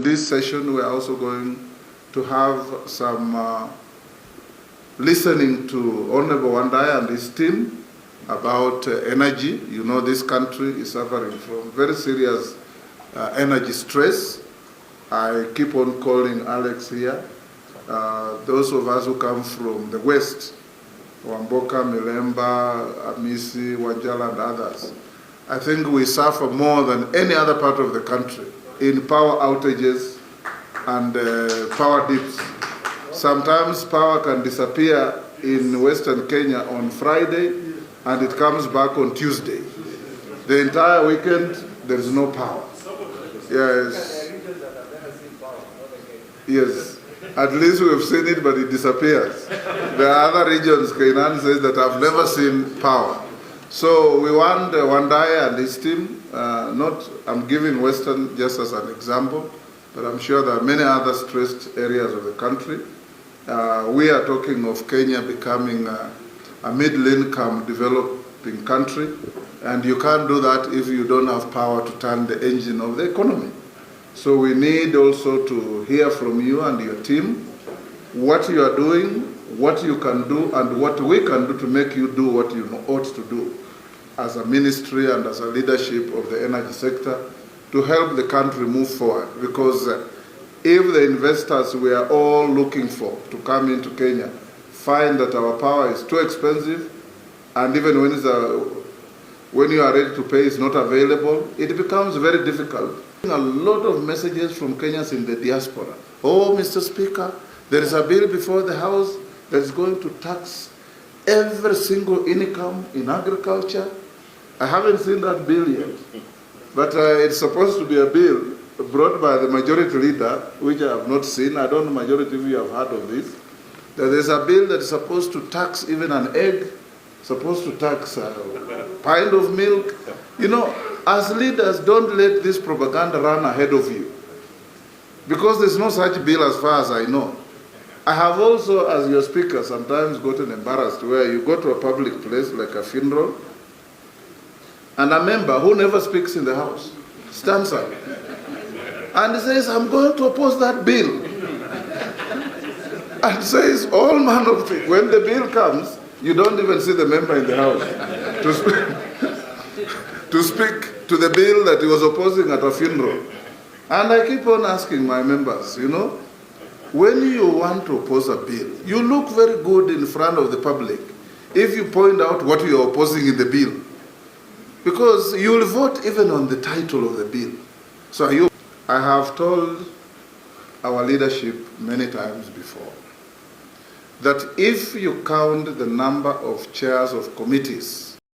this session, we are also going to have some listening to Honorable Wandai and his team about energy. You know, this country is suffering from very serious energy stress. I keep on calling Alex here. Those of us who come from the West, Wamboka, Milemba, Amisi, Wanjala, and others, I think we suffer more than any other part of the country in power outages and power dips. Sometimes power can disappear in Western Kenya on Friday and it comes back on Tuesday. The entire weekend, there is no power. Yes. Yes. At least we have seen it, but it disappears. There are other regions, Kainan says, that have never seen power. So we want Wandai and his team, I'm giving Western just as an example, but I'm sure there are many other stressed areas of the country. We are talking of Kenya becoming a middle-income developing country, and you can't do that if you don't have power to turn the engine of the economy. So we need also to hear from you and your team what you are doing, what you can do, and what we can do to make you do what you ought to do as a ministry and as a leadership of the energy sector to help the country move forward. Because if the investors we are all looking for to come into Kenya find that our power is too expensive, and even when you are ready to pay is not available, it becomes very difficult. A lot of messages from Kenyans in the diaspora. Oh, Mr. Speaker, there is a bill before the House that is going to tax every single income in agriculture. I haven't seen that bill yet, but it's supposed to be a bill brought by the majority leader, which I have not seen. I don't know majority of you have heard of this. There is a bill that is supposed to tax even an egg, supposed to tax a pint of milk. You know, as leaders, don't let this propaganda run ahead of you, because there's no such bill as far as I know. I have also, as your speaker, sometimes gotten embarrassed where you go to a public place like a funeral, and a member who never speaks in the House stands up and says, I'm going to oppose that bill. And says all manner of things. When the bill comes, you don't even see the member in the House to speak to the bill that he was opposing at a funeral. And I keep on asking my members, you know, when you want to oppose a bill, you look very good in front of the public if you point out what you are opposing in the bill. Because you will vote even on the title of the bill. So I have told our leadership many times before that if you count the number of chairs of committees